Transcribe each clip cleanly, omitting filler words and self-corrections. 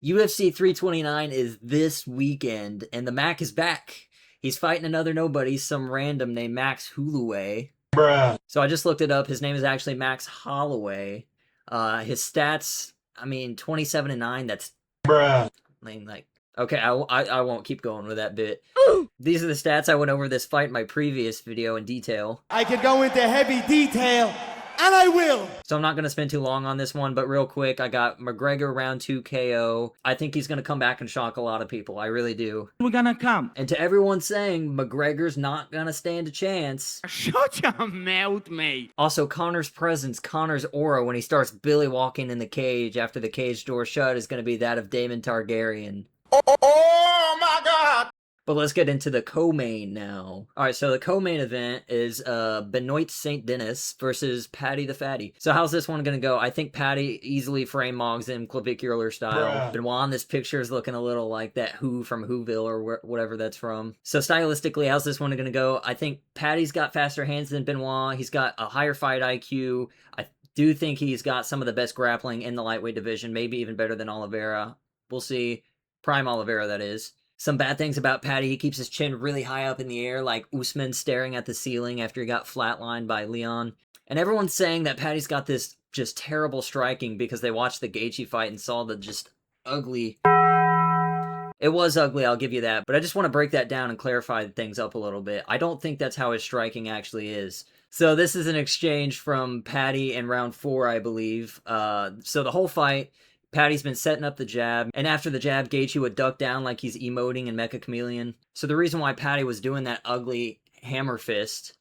UFC 329 is this weekend, and the Mac is back. He's fighting another nobody, some random named Max Holloway. Bruh. So I just looked it up. His name is actually Max Holloway. His stats, 27-9. That's Bruh. like okay. I won't keep going with that bit. These are the stats I went over this fight in my previous video in detail. I could go into heavy detail, and I will. So I'm not going to spend too long on this one, but real quick, I got McGregor round 2 KO. I think he's going to come back and shock a lot of people. I really do. We're gonna come. And to everyone saying McGregor's not going to stand a chance. Shut your mouth, mate. Also, Conor's presence, Conor's aura when he starts billy walking in the cage after the cage door shut is going to be that of Daemon Targaryen. Oh my god! But let's get into the co-main now. Alright, so the co-main event is Benoit St. Denis versus Paddy the Fatty. So how's this one gonna go? I think Paddy easily frame mogs him clavicular style. Bruh. Benoit in this picture is looking a little like that Who from Whoville or whatever that's from. So stylistically, how's this one gonna go? I think Paddy's got faster hands than Benoit. He's got a higher fight IQ. I do think he's got some of the best grappling in the lightweight division, maybe even better than Oliveira. We'll see. Prime Oliveira, that is. Some bad things about Paddy, he keeps his chin really high up in the air, like Usman staring at the ceiling after he got flatlined by Leon. And everyone's saying that Paddy's got this just terrible striking because they watched the Gaethje fight and saw the just ugly... It was ugly, I'll give you that, but I just want to break that down and clarify things up a little bit. I don't think that's how his striking actually is. So this is an exchange from Paddy in round 4, I believe. So the whole fight... Paddy's been setting up the jab, and after the jab, Gaethje would duck down like he's emoting in Mecha Chameleon. So the reason why Paddy was doing that ugly hammer fist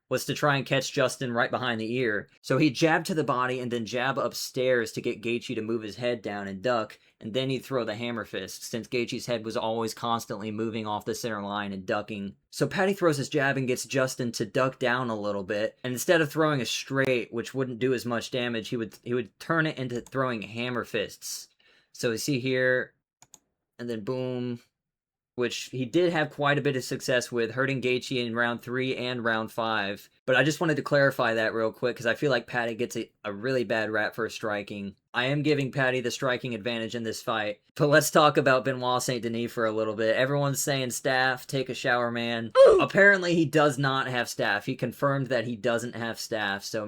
was to try and catch Justin right behind the ear. So he'd jab to the body and then jab upstairs to get Gaethje to move his head down and duck, and then he'd throw the hammer fist, since Gaethje's head was always constantly moving off the center line and ducking. So Paddy throws his jab and gets Justin to duck down a little bit, and instead of throwing a straight, which wouldn't do as much damage, he would turn it into throwing hammer fists. So you see here, and then boom, which he did have quite a bit of success with, hurting Gaethje in round 3 and round 5. But I just wanted to clarify that real quick, because I feel like Paddy gets a really bad rap for striking. I am giving Paddy the striking advantage in this fight. But let's talk about Benoit St. Denis for a little bit. Everyone's saying staff, take a shower, man. Apparently he does not have staff. He confirmed that he doesn't have staff, so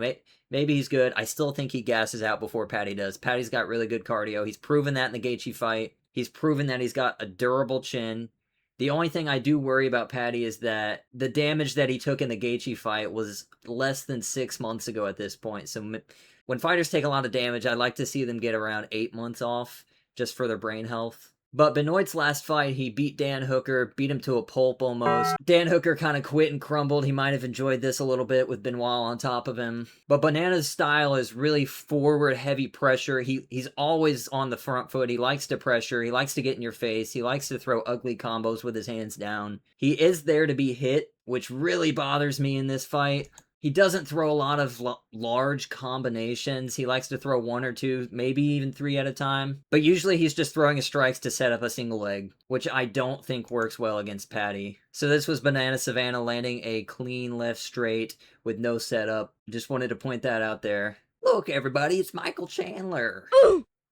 maybe he's good. I still think he gasses out before Paddy does. Paddy's got really good cardio. He's proven that in the Gaethje fight. He's proven that he's got a durable chin. The only thing I do worry about Paddy is that the damage that he took in the Gaethje fight was less than 6 months ago at this point. So when fighters take a lot of damage, I like to see them get around 8 months off just for their brain health. But Benoit's last fight, he beat Dan Hooker, beat him to a pulp almost. Dan Hooker kind of quit and crumbled. He might have enjoyed this a little bit with Benoit on top of him. But Banana's style is really forward heavy pressure. He's always on the front foot. He likes to pressure. He likes to get in your face. He likes to throw ugly combos with his hands down. He is there to be hit, which really bothers me in this fight. He doesn't throw a lot of large combinations. He likes to throw 1 or 2, maybe even 3 at a time. But usually he's just throwing his strikes to set up a single leg, which I don't think works well against Paddy. So this was Banana Savannah landing a clean left straight with no setup. Just wanted to point that out there. Look, everybody, it's Michael Chandler.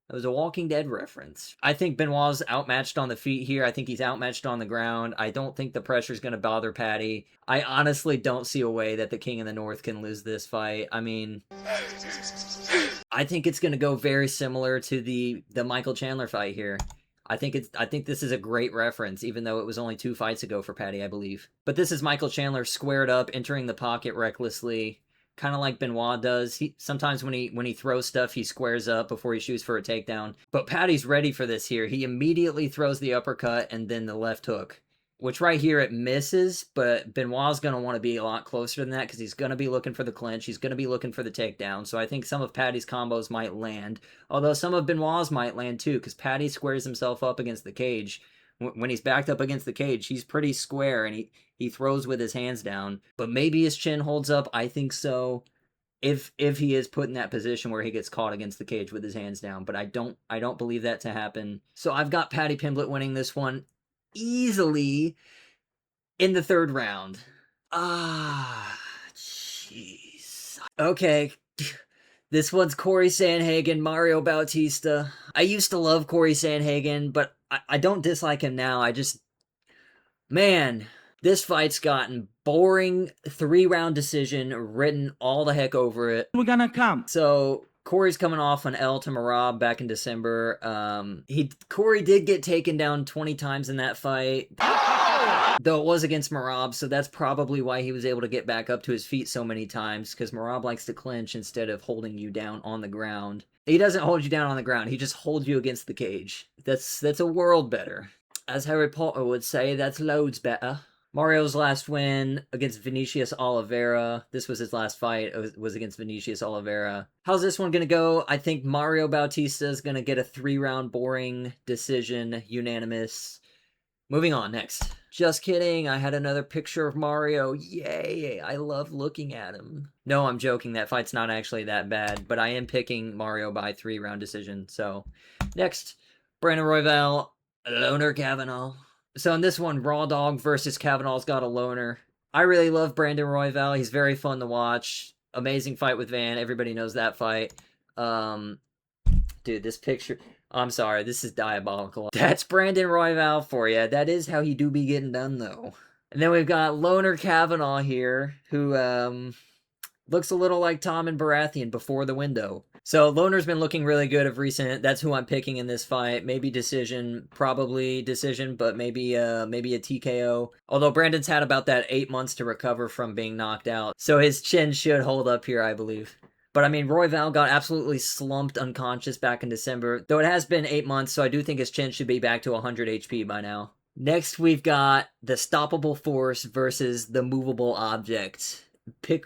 That was a Walking Dead reference. I think Benoit's outmatched on the feet here. I think he's outmatched on the ground. I don't think the pressure's going to bother Paddy. I honestly don't see a way that the King of the North can lose this fight. I mean, I think it's going to go very similar to the Michael Chandler fight here. I think this is a great reference, even though it was only 2 fights ago for Paddy, I believe. But this is Michael Chandler squared up, entering the pocket recklessly. Kind of like Benoit does. Sometimes when he throws stuff, he squares up before he shoots for a takedown. But Paddy's ready for this here. He immediately throws the uppercut and then the left hook, which right here it misses, but Benoit's going to want to be a lot closer than that because he's going to be looking for the clinch. He's going to be looking for the takedown. So I think some of Paddy's combos might land, although some of Benoit's might land too because Paddy squares himself up against the cage. When he's backed up against the cage, he's pretty square, and he throws with his hands down. But maybe his chin holds up. I think so. If he is put in that position where he gets caught against the cage with his hands down. But I don't believe that to happen. So I've got Paddy Pimblett winning this one easily in the 3rd round. Jeez. Okay. This one's Corey Sandhagen, Mario Bautista. I used to love Corey Sandhagen, but I don't dislike him now. Man, this fight's gotten boring. 3-round decision written all the heck over it. We're gonna come. So Corey's coming off an L to Merab back in December. Corey did get taken down 20 times in that fight. Though it was against Merab, so that's probably why he was able to get back up to his feet so many times, because Merab likes to clinch instead of holding you down on the ground. He doesn't hold you down on the ground, he just holds you against the cage. That's a world better. As Harry Potter would say, that's loads better. Mario's last win against Vinicius Oliveira. This was his last fight. It was against Vinicius Oliveira. How's this one going to go? I think Mario Bautista is going to get a 3-round boring decision, unanimous. Moving on, next. Just kidding, I had another picture of Mario. Yay, I love looking at him. No, I'm joking, that fight's not actually that bad, but I am picking Mario by 3-round decision. So, next, Brandon Royval, Loner Kavanaugh. So in this one, Raw Dog versus Kavanaugh's got a loner. I really love Brandon Royval. He's very fun to watch. Amazing fight with Van. Everybody knows that fight. Dude, this picture... I'm sorry, this is diabolical. That's Brandon Royval for you. That is how he do be getting done, though. And then we've got Loner Kavanaugh here, who looks a little like Tom and Baratheon before the window. So Loner's been looking really good of recent. That's who I'm picking in this fight. Maybe decision, probably decision, but maybe a TKO. Although Brandon's had about that 8 months to recover from being knocked out, so his chin should hold up here, I believe. But I mean, Royval got absolutely slumped unconscious back in December, though it has been 8 months, so I do think his chin should be back to 100 HP by now. Next, we've got the stoppable force versus the movable object.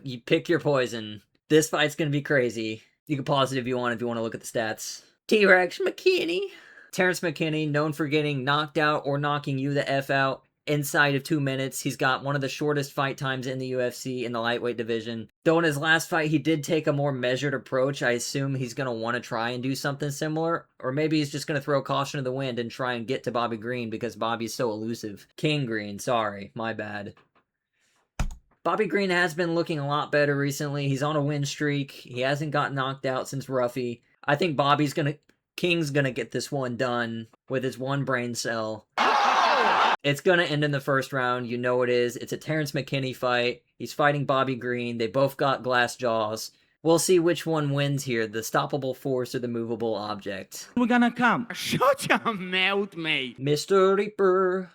You pick your poison. This fight's gonna be crazy. You can pause it if you want to look at the stats. T-Rex McKinney. Terrence McKinney, known for getting knocked out or knocking you the F out inside of 2 minutes. He's got one of the shortest fight times in the UFC in the lightweight division. Though in his last fight, he did take a more measured approach. I assume he's going to want to try and do something similar. Or maybe he's just going to throw caution to the wind and try and get to Bobby Green because Bobby's so elusive. King Green, sorry, my bad. Bobby Green has been looking a lot better recently. He's on a win streak. He hasn't got knocked out since Ruffy. I think King's gonna get this one done with his one brain cell. It's gonna end in the first round. You know it is. It's a Terrence McKinney fight. He's fighting Bobby Green. They both got glass jaws. We'll see which one wins here, the stoppable force or the movable object. We're gonna come. Shut your mouth, mate. Mr. Reaper,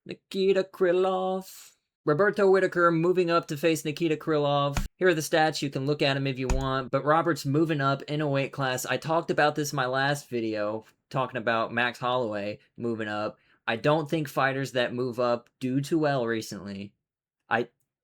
Nikita Krylov. Roberto Whittaker moving up to face Nikita Krylov. Here are the stats. You can look at them if you want. But Robert's moving up in a weight class. I talked about this in my last video, talking about Max Holloway moving up. I don't think fighters that move up do too well recently.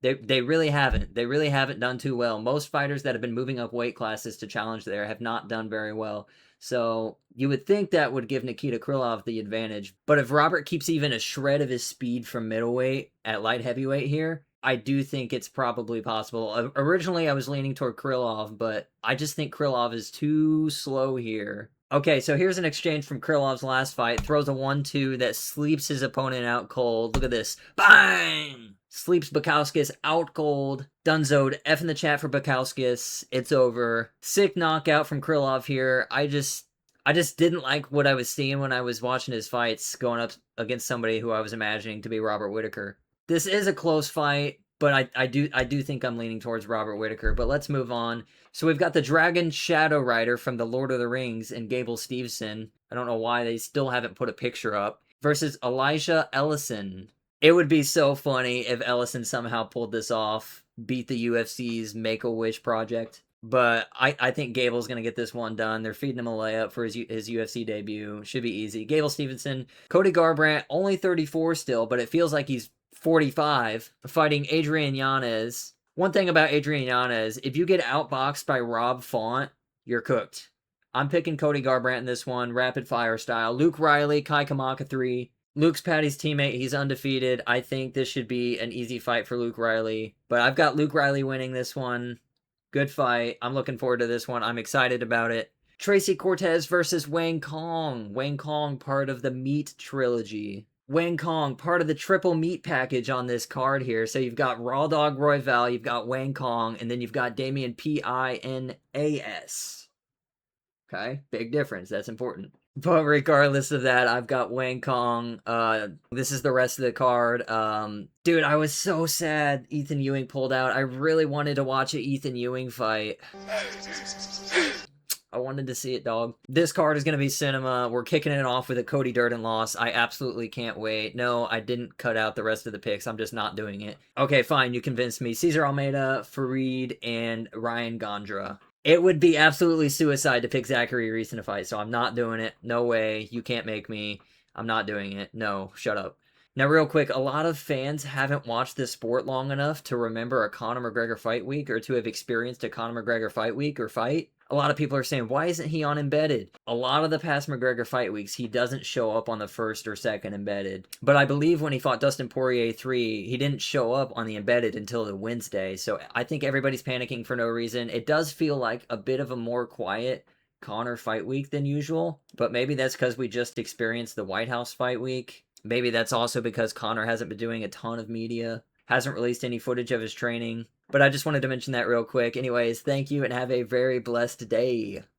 They really haven't. They really haven't done too well. Most fighters that have been moving up weight classes to challenge there have not done very well. So you would think that would give Nikita Krylov the advantage. But if Robert keeps even a shred of his speed from middleweight at light heavyweight here, I do think it's probably possible. Originally, I was leaning toward Krylov, but I just think Krylov is too slow here. Okay, so here's an exchange from Krylov's last fight. Throws a 1-2 that sleeps his opponent out cold. Look at this. Bang! Sleeps Bukowskis out cold. Dunzoed. F in the chat for Bukowskis. It's over. Sick knockout from Krylov here. I just didn't like what I was seeing when I was watching his fights going up against somebody who I was imagining to be Robert Whittaker. This is a close fight, but I do think I'm leaning towards Robert Whittaker. But let's move on. So we've got the Dragon Shadow Rider from the Lord of the Rings and Gable Steveson. I don't know why they still haven't put a picture up. Versus Elijah Ellison. It would be so funny if Ellison somehow pulled this off, beat the UFC's Make-A-Wish project. But I think Gable's going to get this one done. They're feeding him a layup for his UFC debut. Should be easy. Gable Steveson, Cody Garbrandt, only 34 still, but it feels like he's 45, fighting Adrian Yanez. One thing about Adrian Yanez, if you get outboxed by Rob Font, you're cooked. I'm picking Cody Garbrandt in this one, rapid fire style. Luke Riley, Kai Kamaka 3. Luke's Paddy's teammate. He's undefeated. I think this should be an easy fight for Luke Riley. But I've got Luke Riley winning this one. Good fight. I'm looking forward to this one. I'm excited about it. Tracy Cortez versus Wang Kong. Wang Kong, part of the Meat trilogy. Wang Kong, part of the triple meat package on this card here. So you've got Raw Dog Royval, you've got Wang Kong, and then you've got Damian Pinas. Okay, big difference. That's important. But regardless of that, I've got Wang Kong. This is the rest of the card. Dude, I was so sad Ethan Ewing pulled out. I really wanted to watch an Ethan Ewing fight. I wanted to see it, dog. This card is going to be cinema. We're kicking it off with a Cody Durden loss. I absolutely can't wait. No, I didn't cut out the rest of the picks. I'm just not doing it. Okay, fine. You convinced me. Cesar Almeida, Fareed, and Ryan Gondra. It would be absolutely suicide to pick Zachary Reese in a fight, so I'm not doing it. No way. You can't make me. I'm not doing it. No, shut up. Now, real quick, a lot of fans haven't watched this sport long enough to remember a Conor McGregor fight week or to have experienced a Conor McGregor fight week or fight. A lot of people are saying, why isn't he on embedded? A lot of the past McGregor fight weeks, he doesn't show up on the first or second embedded. But I believe when he fought Dustin Poirier 3, he didn't show up on the embedded until the Wednesday. So I think everybody's panicking for no reason. It does feel like a bit of a more quiet Conor fight week than usual. But maybe that's because we just experienced the White House fight week. Maybe that's also because Conor hasn't been doing a ton of media. Hasn't released any footage of his training. But I just wanted to mention that real quick. Anyways, thank you and have a very blessed day.